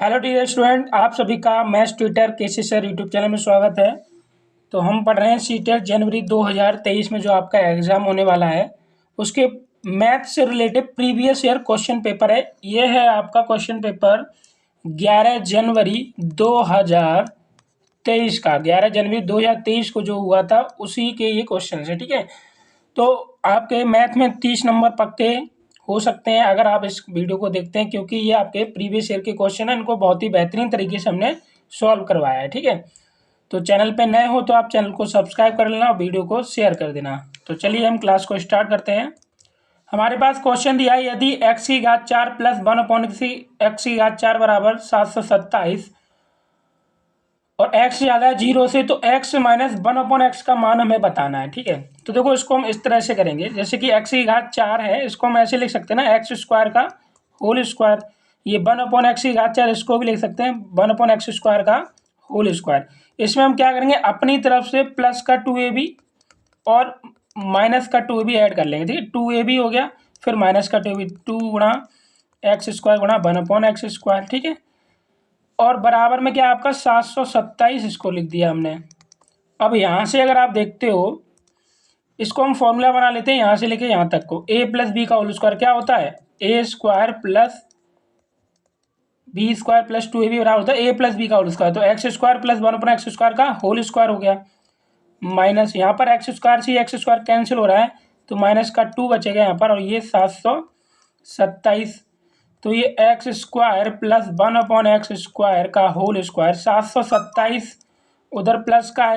Hello dear student, आप सभी का मैथ्स ट्यूटर केसी सर यूट्यूब चैनल में स्वागत है। तो हम पढ़ रहे हैं सीटेट जनवरी 2023 में जो आपका एग्ज़ाम होने वाला है उसके मैथ से related previous year question paper है। ये है आपका क्वेश्चन पेपर 11 जनवरी 2023 का। 11 जनवरी 2023 को जो हुआ था उसी के ये क्वेश्चन है, ठीक है। तो आपके मैथ में 30 नंबर पक्के हो सकते हैं अगर आप इस वीडियो को देखते हैं, क्योंकि ये आपके प्रीवियस ईयर के क्वेश्चन हैं, इनको बहुत ही बेहतरीन तरीके से हमने सॉल्व करवाया है, ठीक है। तो चैनल पे नए हो तो आप चैनल को सब्सक्राइब कर लेना और वीडियो को शेयर कर देना। तो चलिए हम क्लास को स्टार्ट करते हैं। हमारे पास क्वेश्चन दिया है, यदि x की घात 4 प्लस 1/x की घात 4 बराबर 727 और x ज़्यादा है 0 से, तो x माइनस 1/x का मान हमें बताना है, ठीक है। तो देखो इसको हम इस तरह से करेंगे, जैसे कि x की घात 4 है, इसको हम ऐसे लिख सकते हैं ना, एक्स स्क्वायर का होल स्क्वायर। ये 1/x की घात 4, इसको भी लिख सकते हैं 1/x स्क्वायर का होल स्क्वायर। इसमें हम क्या करेंगे, अपनी तरफ से प्लस का 2ab और माइनस का 2ab ऐड कर लेंगे, ठीक है। 2ab हो गया, फिर माइनस का 2ab, 2 गुणा एक्स स्क्वायर गुणा 1/x स्क्वायर, ठीक है। और बराबर में क्या आपका 727 इसको लिख दिया हमने। अब यहाँ से अगर आप देखते हो, इसको हम फॉर्मूला बना लेते हैं यहाँ से लेके यहाँ तक को। a प्लस बी का होल स्क्वायर क्या होता है, a square plus b square plus 2ab बराबर होता है a प्लस बी का होल स्क्वायर। तो x square plus 1/x square का होल स्क्वायर हो गया, माइनस यहाँ पर एक्स स्क्वायर से एक्स स्क्वायर कैंसिल हो रहा है, तो माइनस का 2 बचेगा यहाँ पर, और ये 727। तो ये x square plus 1/x square का होल स्क्वायर 727, उधर प्लस का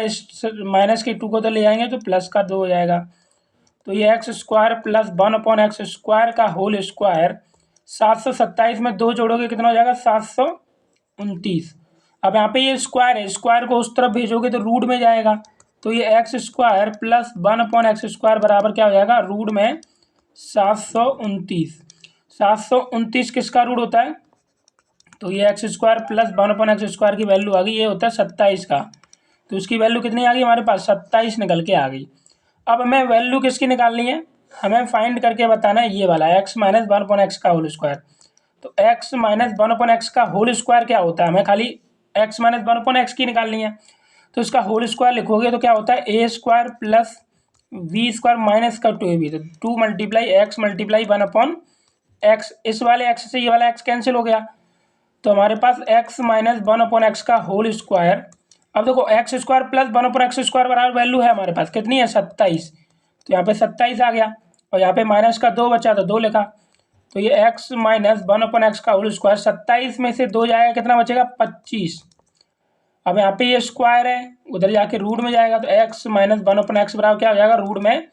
माइनस के 2 को तो ले जाएंगे तो प्लस का 2 हो जाएगा। तो ये x square plus 1/x square का होल स्क्वायर 727 में 2 जोड़ोगे कितना हो जाएगा, 729। अब यहाँ पे ये स्क्वायर है, स्क्वायर को उस तरफ भेजोगे तो रूट में जाएगा, तो ये x square plus 1/x square बराबर क्या हो जाएगा, रूट में 729। 729 किसका रूट होता है, तो ये x square plus 1/x square की वैल्यू आ गई, ये होता है 27 का। तो उसकी वैल्यू कितनी आ गई हमारे पास, 27 निकल के आ गई। अब हमें वैल्यू किसकी निकालनी है, हमें फाइंड करके बताना है ये वाला x माइनस 1/x का होल स्क्वायर। तो x माइनस 1/x का होल स्क्वायर क्या होता है, हमें खाली x माइनस 1/x की निकालनी है। तो इसका होल स्क्वायर लिखोगे तो क्या होता है, a square plus v square minus का 2ab, तो 2 मल्टीप्लाई x मल्टीप्लाई 1/x। इस वाले x से ये वाला x कैंसिल हो गया, तो हमारे पास x माइनस 1/x का होल स्क्वायर। अब देखो x square plus 1/x square बराबर वैल्यू है हमारे पास कितनी है, 27। तो यहाँ पे 27 आ गया, और यहाँ पे माइनस का 2 बचा तो 2 लिखा। तो ये x माइनस 1/x का होल स्क्वायर 27 में से 2 जाएगा, कितना बचेगा, 25। अब यहाँ पे ये स्क्वायर है, उधर जाके रूट में जाएगा, तो x माइनस 1/x बराबर क्या हो जाएगा, रूट में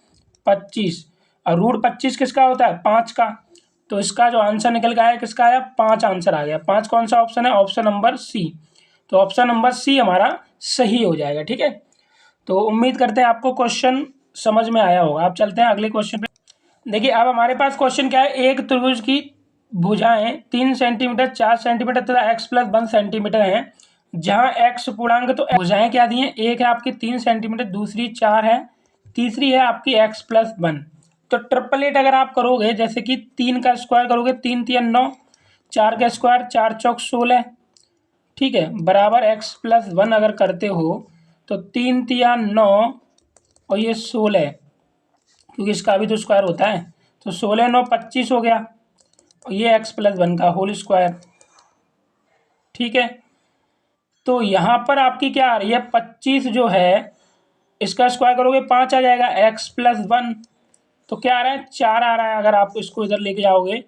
25। और रूट 25 किसका होता है, 5 का। तो इसका जो आंसर निकल के आया किसका आया, 5 आंसर आ गया। 5 कौन सा ऑप्शन है, ऑप्शन नंबर सी। तो ऑप्शन नंबर सी हमारा सही हो जाएगा, ठीक है। तो उम्मीद करते हैं आपको क्वेश्चन समझ में आया होगा। आप चलते हैं अगले क्वेश्चन पे। देखिए अब हमारे पास क्वेश्चन क्या है, एक त्रिभुज की भुजाएं 3 सेंटीमीटर 4 सेंटीमीटर तथा x प्लस 1 सेंटीमीटर है, जहां x पूर्णांक, तो भुजाएं क्या दी हैं, एक है आपकी 3 सेंटीमीटर, दूसरी 4 है, तीसरी है आपकी x प्लस 1। तो ट्रिपलेट अगर आप करोगे, जैसे कि 3 का स्क्वायर करोगे, 3 3 9, 4 का स्क्वायर 4 चौक 16, ठीक है, बराबर x प्लस 1 अगर करते हो तो 3 तिया 9 और ये 16, क्योंकि इसका भी तो स्क्वायर होता है, तो 16 9 25 हो गया, और ये x प्लस 1 का होल स्क्वायर, ठीक है। तो यहाँ पर आपकी क्या आ रही है, 25 जो है इसका स्क्वायर करोगे 5 आ जाएगा, x प्लस 1 तो क्या आ रहा है, 4 आ रहा है अगर आप इसको इधर लेके जाओगे।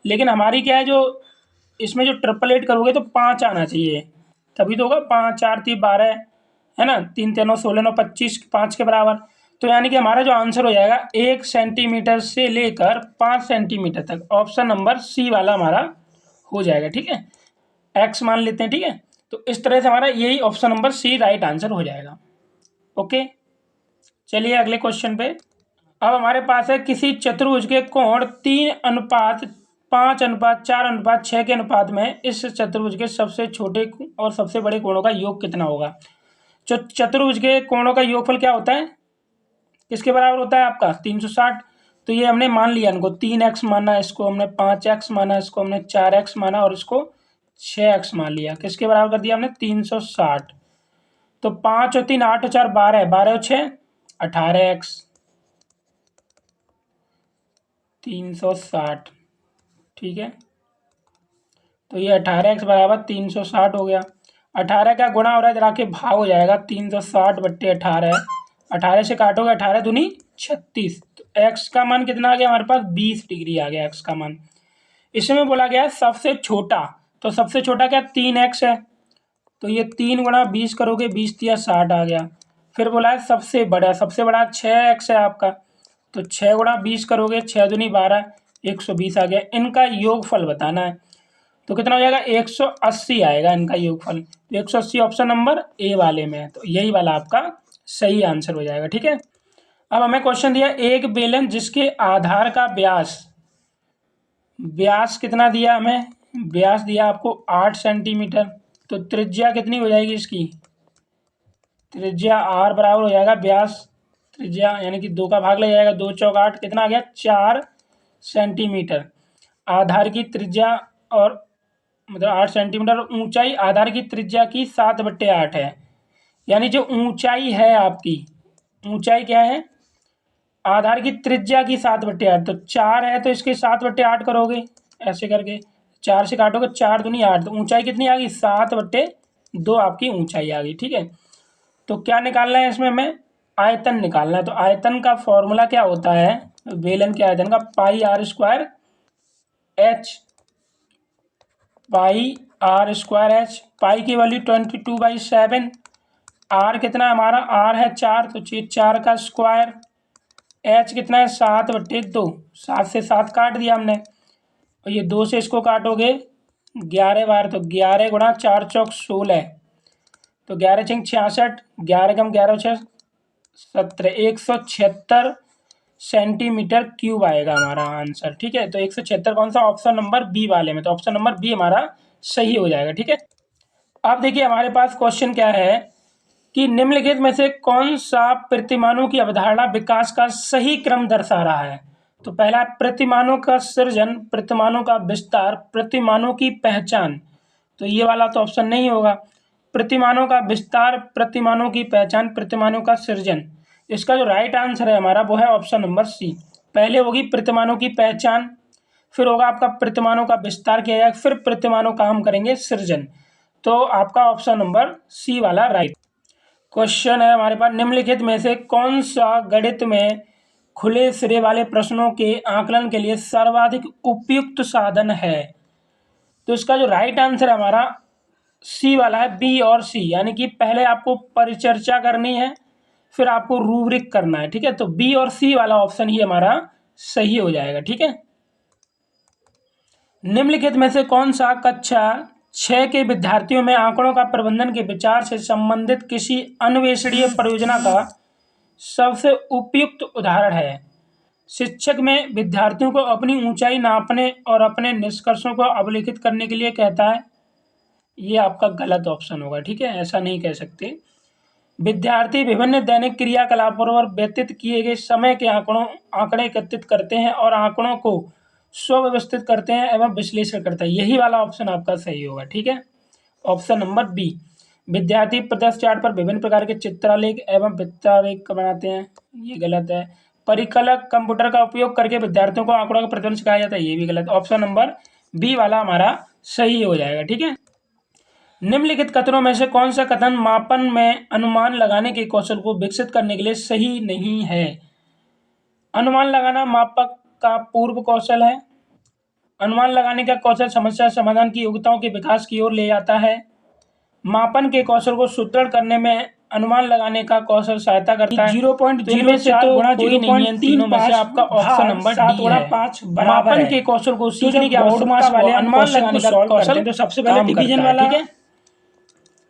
लेकिन हमारी क्या है, जो इसमें जो ट्रिपलेट करोगे तो 5 आना चाहिए, तभी तो होगा। 5 4 3 12 है ना, 3 3 9 16 9 25, 5 के बराबर। तो यानी कि हमारा जो आंसर हो जाएगा 1 सेंटीमीटर से लेकर 5 सेंटीमीटर तक, ऑप्शन नंबर सी वाला हमारा हो जाएगा, ठीक है। एक्स मान लेते हैं, ठीक है। तो इस तरह से हमारा यही option number C right answer हो जाएगा। ओके, चलिए अगले क्वेश्चन पे। अब हमारे पास है, किसी चतुर्भुज के कोण 3:5:4:6 के अनुपात में इस चतुर्भुज के सबसे छोटे और सबसे बड़े कोणों का योग कितना होगा। जो चतुर्भुज के कोणों का योगफल क्या होता है, किसके बराबर होता है आपका, 360। तो ये हमने मान लिया, इनको 3x माना, इसको हमने 5x माना, इसको हमने 4x माना और इसको 6x मान लिया, किसके बराबर कर दिया हमने 360। तो 5 और 3 8 और 4 12 है, 12 और 6 18x 360। ठीक है, तो ये 18x बराबर 360 हो गया। 18 का गुणा हो रहा है, जरा के भाग हो जाएगा, 360/18। 18 से काटोगे 18 दूनी 36। तो x का मान कितना आ गया हमारे पास 20 डिग्री आ गया x का मान। इसमें बोला गया है सबसे छोटा, तो सबसे छोटा क्या 3x है, तो ये 3 × 20 करोगे 20 या 60 आ गया। फिर बोला है सबसे बड़ा 6x है आपका, तो 6 × 20 करोगे 6 दूनी 12 120 आ गया। इनका योगफल बताना है, तो कितना हो जाएगा 180 आएगा इनका योगफल। तो 180 ऑप्शन नंबर ए वाले में है, तो यही वाला आपका सही आंसर हो जाएगा। ठीक है, अब हमें क्वेश्चन दिया एक बेलन जिसके आधार का व्यास कितना दिया हमें, व्यास दिया आपको 8 सेंटीमीटर। तो त्रिज्या कितनी हो जाएगी इसकी, त्रिज्या r बराबर हो जाएगा व्यास त्रिज्या, यानी कि 2 का भाग लग जाएगा, 2 चौक 8 कितना आ गया 4 सेंटीमीटर। आधार की त्रिज्या और मतलब 8 सेंटीमीटर, ऊंचाई आधार की त्रिज्या की 7/8 है। यानी जो ऊंचाई है आपकी, ऊंचाई क्या है आधार की त्रिज्या की 7/8, तो 4 है तो इसके 7/8 करोगे ऐसे करके, 4 से काटोगे 4 दूनी 8, तो ऊंचाई कितनी आ गई 7/2 आपकी ऊंचाई आ गई। ठीक है, तो क्या निकालना है इसमें हमें आयतन निकालना है। तो आयतन का फॉर्मूला क्या होता है बेलन के आयतन का, πr² h, πr²h। पाई की वैल्यू 22/7। r कितना है हमारा, r है 4, तो 4 का स्क्वायर। h कितना है 7/2, 7 से 7 काट दिया हमने, और ये 2 से इसको काटोगे 11 बार, तो 11 × 4 चौक 16, तो 11 × 66, 11 × 11 = 17, 176 सेंटीमीटर क्यूब आएगा हमारा आंसर। ठीक है, तो 176 कौन सा ऑप्शन नंबर बी वाले में, तो ऑप्शन नंबर बी हमारा सही हो जाएगा। ठीक है, अब देखिए हमारे पास क्वेश्चन क्या है कि निम्नलिखित में से कौन सा प्रतिमानों की अवधारणा विकास का सही क्रम दर्शा रहा है। तो पहला प्रतिमानों का सृजन, प्रतिमानों का विस्तार, प्रतिमानों की पहचान, तो ये वाला तो ऑप्शन नहीं होगा। प्रतिमानों का विस्तार, प्रतिमानों की पहचान, प्रतिमानों का सृजन, इसका जो राइट आंसर है हमारा वो है ऑप्शन नंबर सी। पहले होगी प्रतिमानों की पहचान, फिर होगा आपका प्रतिमानों का विस्तार किया जाएगा, फिर प्रतिमानों का हम करेंगे सृजन। तो आपका ऑप्शन नंबर सी वाला राइट। क्वेश्चन है हमारे पास निम्नलिखित में से कौन सा गणित में खुले सिरे वाले प्रश्नों के आकलन के लिए सर्वाधिक उपयुक्त साधन है। तो इसका जो राइट आंसर है हमारा सी वाला है, बी और सी, यानी कि पहले आपको परिचर्चा करनी है फिर आपको रूब्रिक करना है। ठीक है, तो बी और सी वाला ऑप्शन ही हमारा सही हो जाएगा। ठीक है, निम्नलिखित में से कौन सा कक्षा 6 के विद्यार्थियों में आंकड़ों का प्रबंधन के विचार से संबंधित किसी अन्वेषणीय परियोजना का सबसे उपयुक्त उदाहरण है। शिक्षक में विद्यार्थियों को अपनी ऊंचाई नापने और अपने निष्कर्षों को अभिलेखित करने के लिए कहता है, ये आपका गलत ऑप्शन होगा। ठीक है, ऐसा नहीं कह सकते। विद्यार्थी विभिन्न दैनिक क्रियाकलापों पर व्यतीत किए गए समय के आंकड़े एकत्रित करते हैं और आंकड़ों को स्वव्यवस्थित करते हैं एवं विश्लेषण करते हैं, यही वाला ऑप्शन आपका सही होगा। ठीक है, ऑप्शन नंबर बी। विद्यार्थी प्रदर्शन चार्ट पर विभिन्न प्रकार के चित्रालेख एवं वृत्तालेख बनाते हैं, ये गलत है। परिकलक कंप्यूटर का उपयोग करके विद्यार्थियों को आंकड़ों का प्रतिबंध सिखाया जाता है, ये भी गलत। ऑप्शन नंबर बी वाला हमारा सही हो जाएगा। ठीक है, निम्नलिखित कथनों में से कौन सा कथन मापन में अनुमान लगाने के कौशल को विकसित करने के लिए सही नहीं है। अनुमान लगाना मापक का पूर्व कौशल है। अनुमान लगाने का कौशल समस्या समाधान की योग्यताओं के विकास की ओर ले जाता है। मापन के कौशल को सुदृढ़ करने में अनुमान लगाने का कौशल सहायता करता है। 0.04 गुणा 0.3 में से आपका ऑप्शन नंबर डी है। 5 मापन के कौशल को सीखने की आवश्यकता वाले अनुमान लगाने का कौशल, तो सबसे पहले डिवीजन वाला, ठीक है,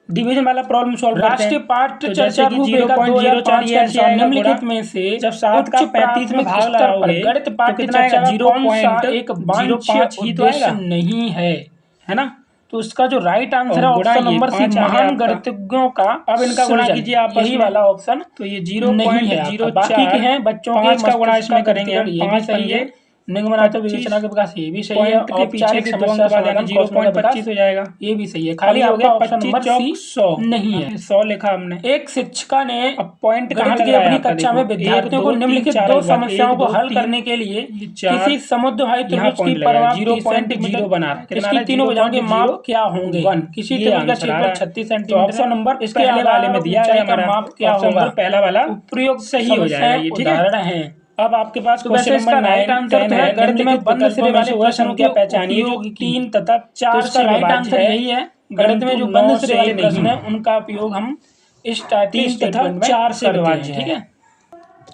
डिवीजन वाला प्रॉब्लम सॉल्व करते हैं। राष्ट्रीय पाठ्य चर्चा रूपरेखा 2005 निम्नलिखित में से जब 7 का 35 में भाग लगाओगे गणित पाठ्य चर्चा 0.05 ही तो आएगा, नहीं है ना। तो इसका जो राइट आंसर है ऑप्शन नंबर सी, महान गणितज्ञों का। अब इनका गुणा कीजिए आप, यही वाला ऑप्शन, तो ये 0.04 बाकी के हैं बच्चों के का गुणा इसमें करेंगे, ये भी सही है। निगमनात्मक विवेचना के प्रकार से ये भी सही है। पॉइंट के पीछे के दो अंक बाद यानी 0.25 हो जाएगा, ये भी सही है। खाली हो गया आपका ऑप्शन नंबर 25 सी 100 नहीं है। 100 लिखा हमने। एक शिक्षिका ने अब पॉइंट कहाँ गणित लग की रहा है अपनी आपका, कक्षा में देखो, विद्यार्थियों एक, को दो, निम्नलिखित तीन, दो चार, समस्याओं एक, को दो, हल तीन, करने के लिए ये चार, किसी समुद्रभाई यहाँ त्रिभुज की पॉइंट लगेगा, परिमाप 30 0.0 सेंटीमीटर बना रहा है, कितना आ इसकी रहा है, तीनों भुजाओं के माप क्या 0.01, होंगे? किसी ये त्रिभुज का आंसर आ क्षेत्रफल रहा है। 36 तो सेंटीमीटर ऑप्शन नंबर इसके पहले आधार वाले में और दिया है ऊंचाई का हमारा, माप क्या ऑप्शन होगा? नंबर पहला वाला उपयुक्त सही हो जाएगा ये, ठीक है। उदाहरण है। अब आपके पास तो क्वेश्चन वैसे इसका नंबर राइट 9, आंसर 10 तो है है, गणित में बंद सिरे वाले वह प्रश्नों संख्या के पहचानिए जो उपयोग की। 3 तथा तो 4 इसका से राइट विभाज्य आंसर है, यही है। गणित में जो बंद 9 सिरे से वाले प्रश्न नहीं। हैं उनका उपयोग हम इस टाइप के 3 तथा स्टेटमेंट में 4 से करते हैं, विभाज्य ठीक है। है।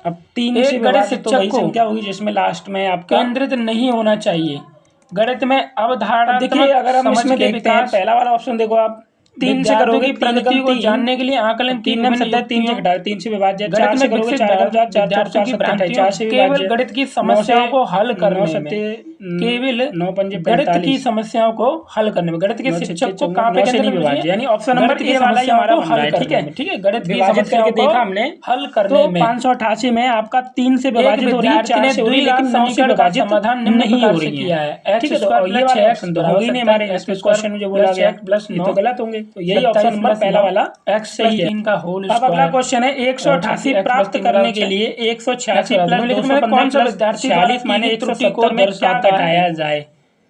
अब 3 एक से गणित विभाज्य तो शिक्षक वही को संख्या होगी जिसमें लास्ट में आपका केंद्रित नहीं होना चाहिए। गणित में अब देखिए, अवधारणात्मक अगर हम समझ इसमें के देखते हैं, विकास पहला वाला ऑप्शन देखो आप 3 से विद्यार्थियों करोगे, की 3 प्रगति एकम को 3, जानने के लिए आकलन की 3 में विभिन्न 70, 3 से युक्तियों घटा 3 से विभाज्य, गणित 4 में से करोगे विकसित 4 4 4 विद्यार्थियों की 4 भ्रांतियों 4 से केवल विभाज्य, गणित की समस्याओं को हल करने में केवल 9 पंजे गणित की 45, समस्याओं को हल करने में गणित के 9 शिक्षक को छक्के कहाँ पे 9 से नहीं केंद्रित विभाज्य, यानी ऑप्शन गणित नंबर की ए वाला ही समस्याओं हमारा को बन रहा हल है, ठीक करने है। में, ठीक है। गणित की विभाजित समस्याओं करके को देखा हमने, हल करने तो में 588 में आपका 3 से एक विभाजित हो रही है, विद्यार्थी 4 ने से हो रही है, लेकिन 9 से समीकरण का विभाजित समाधान निम्न नहीं प्रकार हो से रही किया है, है। ठीक है। तो ये वाला ऑप्शन तो होगी नहीं हमारे, इस क्वेश्चन में जो बोला गया ये तो गलत होंगे, तो यही ऑप्शन नंबर पहला वाला x सही है। का होल अब अगला क्वेश्चन है 188 प्राप्त करने के लिए 186 प्लस 215 प्लस 46 माइनस 170 में क्या घटाया जाए।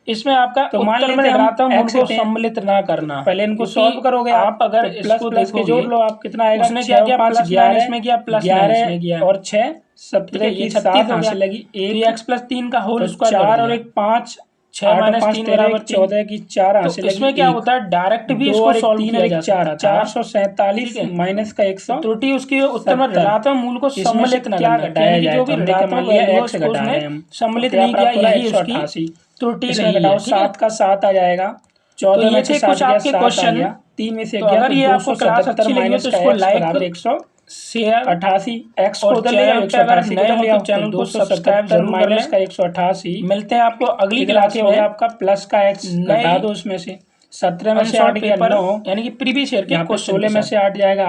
इसमें आपका तो मान उत्तर में लेते हैं घटाता हूं, हम मूल को x सम्मिलित ना करना। पहले इनको क्योंकि सॉल्व करोगे आप अगर तो प्लस इसको प्लस के जोड़ लो, आप कितना आएगा, उसने क्या किया, 5 प्लस 11 इसमें किया, प्लस 11 और 6 17 ये की 7 हो गया। लगी तो 1 x प्लस 3 का होल तो स्क्वायर 4 और 1 5 6 माइनस 3 बराबर 14 की 4 तो हासिल इसमें क्या होता है, डायरेक्ट भी इसको सॉल्व किया जा सकता है। 447 माइनस का 100 त्रुटि उसकी उत्तर में ऋणात्मक मूल को सम्मिलित न क्या करना, घटाया यानी कि जाए, जो भी तो हमने क्या मान ऋणात्मक लिया वैल्यू x उसको घटा रहे हैं उसने हम, सम्मिलित क्या नहीं किया, प्राप्त हो रहा है, यही उसकी 188 त्रुटि इसमें रही घटाओ है, ठीक है। 7 का 7 आ जाएगा, 14 ये में थे से कुछ 7 आपके गया, 7 आ क्वेश्चन। गया, 3 में से तो गया अगर ये आपको क्लास अच्छी 277 लगी हो माइनस तो का इसको x लाइक बराबर 100 शेयर 88 x और को उधर ले चैनल जाओ, पे अगर 188 नए को हो ले आओ, तो चैनल को 277 सब्सक्राइब जरूर कर माइनस लें। का 188 मिलते हैं आपको अगली क्लास हो गया में। आपका प्लस का x घटा दो, उसमें से 17 में से 8 गया 9, यानी कि प्रीवियस ईयर के यहाँ पे क्वेश्चन 16 में से 8 जाएगा